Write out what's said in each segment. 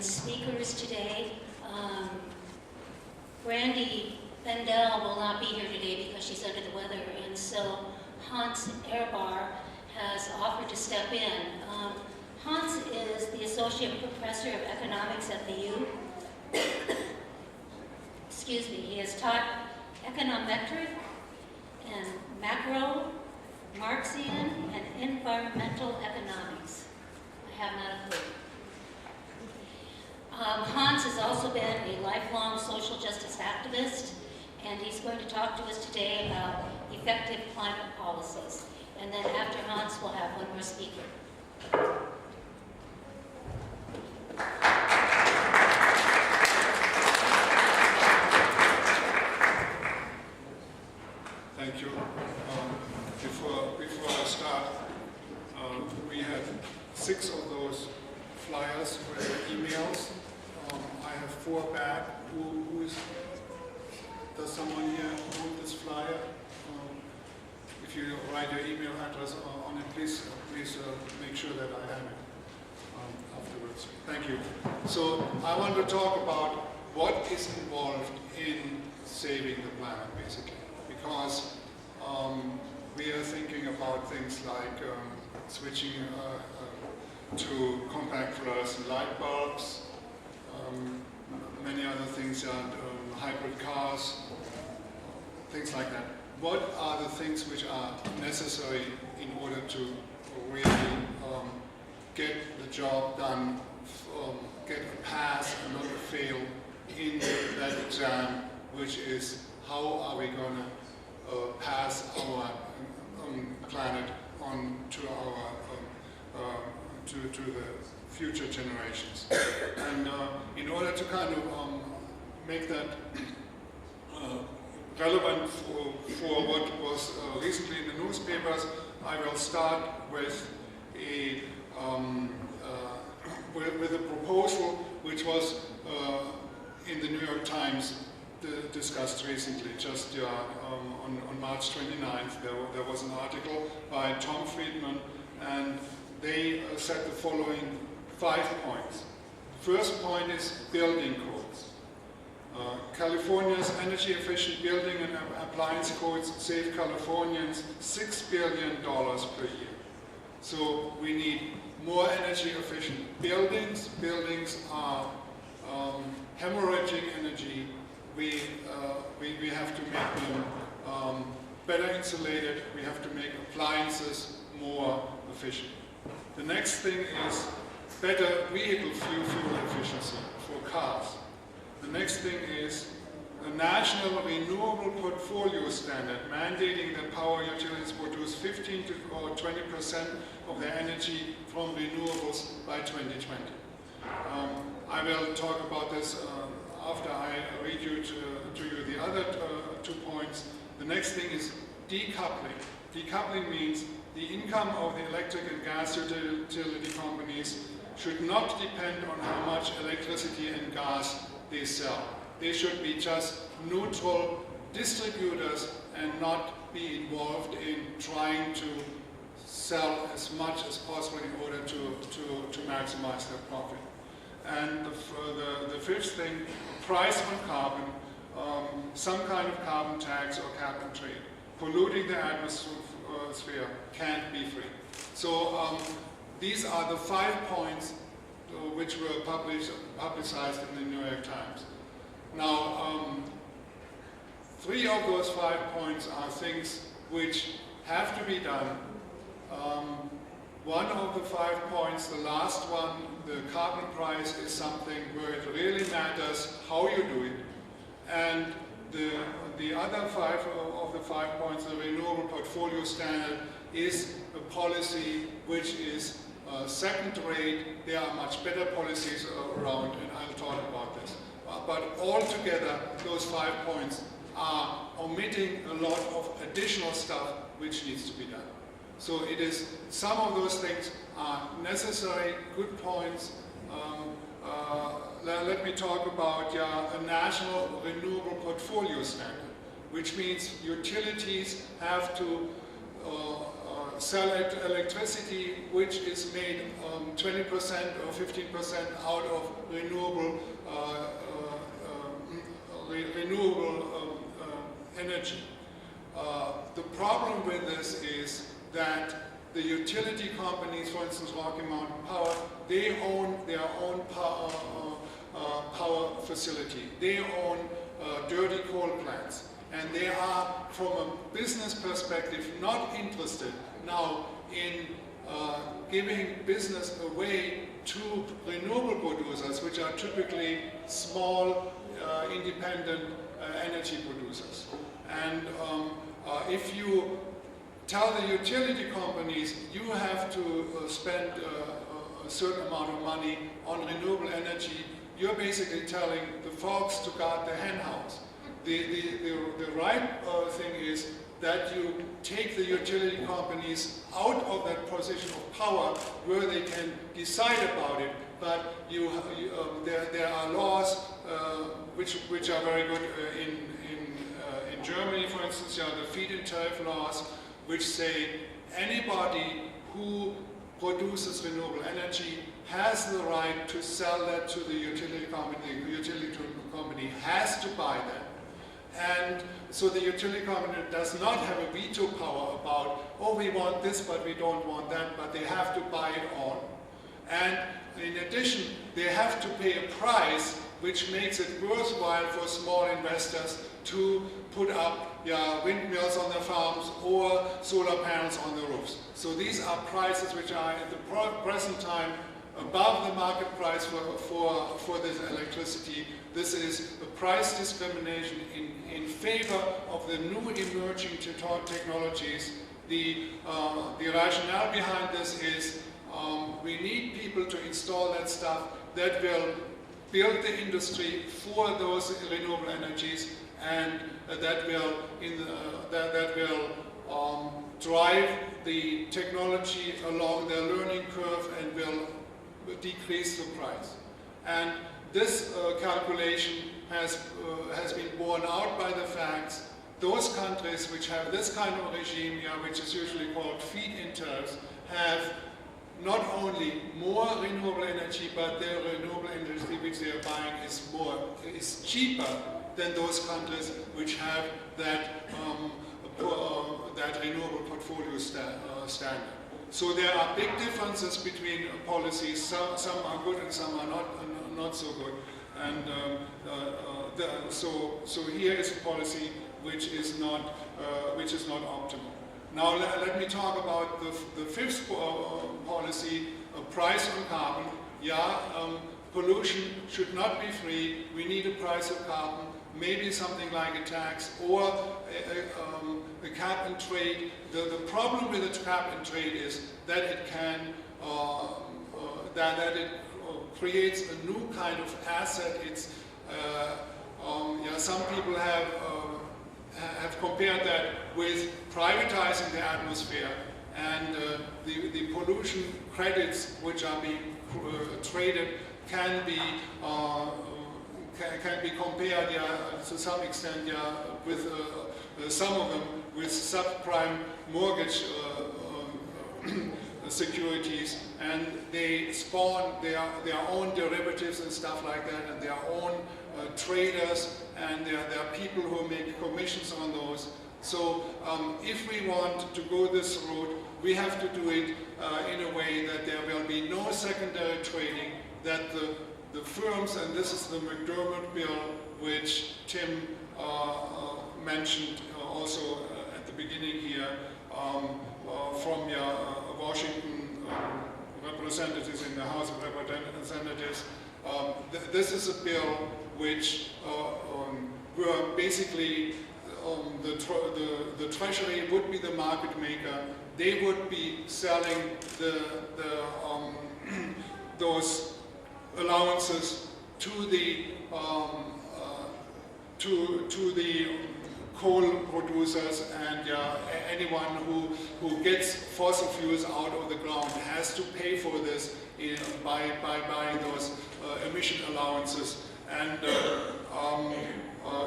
speakers today. Brandy Bendel will not be here today because she's under the weather, and so Hans Ehrbar has offered to step in. Hans is the Associate Professor of Economics at the U. Excuse me, he has taught econometric and macro, Marxian, and environmental economics. I have not a clue. Hans has also been a lifelong social justice activist, and he's going to talk to us today about effective climate policies. And then after Hans, we'll have one more speaker. Thank you. Before I start, we have 6 of those flyers with emails. I have 4 back. Does someone here hold this flyer? If you write your email address on it, please make sure that I have it afterwards. Thank you. So I want to talk about what is involved in saving the planet, basically, because we are thinking about things like switching to compact fluorescent light bulbs, many other things, hybrid cars, things like that. What are the things which are necessary in order to really get the job done, get a pass and not a fail in that exam, which is how are we going to pass our planet on to our to the future generations. And in order to kind of make that relevant for what was recently in the newspapers, I will start with a proposal which was in the New York Times discussed recently. Just on March 29th, there was an article by Tom Friedman, and they set the following 5 points. First point is building codes. California's energy-efficient building and appliance codes save Californians $6 billion per year. So we need more energy-efficient buildings. Buildings are hemorrhaging energy. We have to make them better insulated. We have to make appliances more efficient. The next thing is better vehicle fuel efficiency for cars. The next thing is a national renewable portfolio standard mandating that power utilities produce 15 to 20% of their energy from renewables by 2020. I will talk about this after I read to you the other 2 points. The next thing is decoupling. Decoupling means the income of the electric and gas utility companies should not depend on how much electricity and gas they sell. They should be just neutral distributors and not be involved in trying to sell as much as possible in order to maximize their profit. And the fifth thing, price on carbon, some kind of carbon tax or carbon trade. Polluting the atmosphere can't be free. So these are the 5 points which were publicized in the New York Times. Now, 3 of those 5 points are things which have to be done. One of the 5 points, the last one, the carbon price, is something where it really matters how you do it. And the other 5 of the 5 points, the renewable portfolio standard, is a policy which is second rate. There are much better policies around, and I'll talk about this. But altogether, those 5 points are omitting a lot of additional stuff which needs to be done. So it is, some of those things are necessary, good points. Let me talk about a national renewable portfolio standard, which means utilities have to sell electricity which is made 20% or 15% out of renewable this is that the utility companies, for instance Rocky Mountain Power, they own their own power facility. They own dirty coal plants. And they are, from a business perspective, not interested now in giving business away to renewable producers, which are typically small, independent energy producers. And if you tell the utility companies you have to spend a certain amount of money on renewable energy, you're basically telling the folks to guard the hen house. The right thing is that you take the utility companies out of that position of power where they can decide about it, but there are laws which are very good in Germany, for instance, the feed-in tariff laws, which say anybody who produces renewable energy has the right to sell that to the utility company. The utility company has to buy that. And so the utility company does not have a veto power about, oh, we want this, but we don't want that, but they have to buy it on. And in addition, they have to pay a price which makes it worthwhile for small investors to put up windmills on their farms or solar panels on the roofs. So these are prices which are at the present time above the market price for this electricity. This is a price discrimination in favor of the new emerging technologies. The rationale behind this is we need people to install that stuff that will build the industry for those renewable energies, and that will drive the technology along the learning curve and will decrease the price. And this calculation has been borne out by the facts. Those countries which have this kind of regime, which is usually called feed-in tariffs, have not only more renewable energy, but their renewable energy which they are buying is cheaper than those countries which have that renewable portfolio standard. So there are big differences between policies. Some are good and some are not so good. And so here is a policy which is not optimal. Now let me talk about the fifth policy, price on carbon. Pollution should not be free. We need a price of carbon, maybe something like a tax or a cap and trade. The problem with a cap and trade is that it can creates a new kind of asset. It's some people have compared that with privatizing the atmosphere, and the pollution credits which are being traded can be compared to some extent with some of them with subprime mortgage securities, and they spawn their own derivatives and stuff like that, and their own traders, and there are people who make commissions on those. So if we want to go this route, we have to do it in a way that there will be no secondary trading, that the firms, and this is the McDermott bill, which Tim mentioned also at the beginning here, from your Washington representatives in the House of Representatives. This is a bill which where basically the Treasury would be the market maker. They would be selling those allowances to the coal producers, and anyone who gets fossil fuels out of the ground has to pay for this by buying those emission allowances. And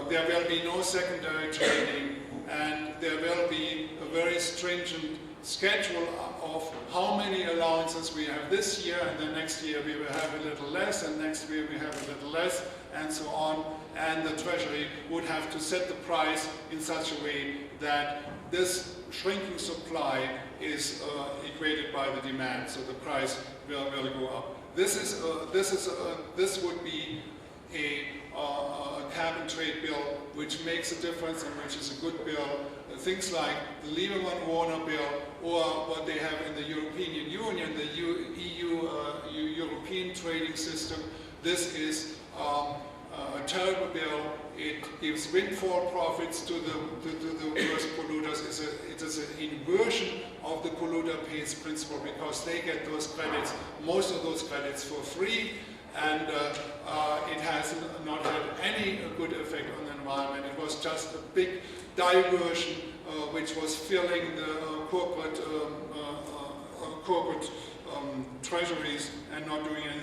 there will be no secondary trading, and there will be a very stringent schedule of how many allowances we have this year, and then next year we will have a little less, and next year we have a little less, and so on. And the Treasury would have to set the price in such a way that this shrinking supply is equated by the demand, so the price will go up. This would be a carbon trade bill which makes a difference and which is a good bill. Things like the Lieberman-Warner bill, or what they have in the European Union, the EU European trading system. This is a terrible bill. It gives windfall profits to the worst polluters. It is an inversion of the polluter pays principle, because they get those credits, most of those credits, for free, and it has not had any good effect on the environment. It was just a big diversion which was filling the corporate treasuries and not doing anything.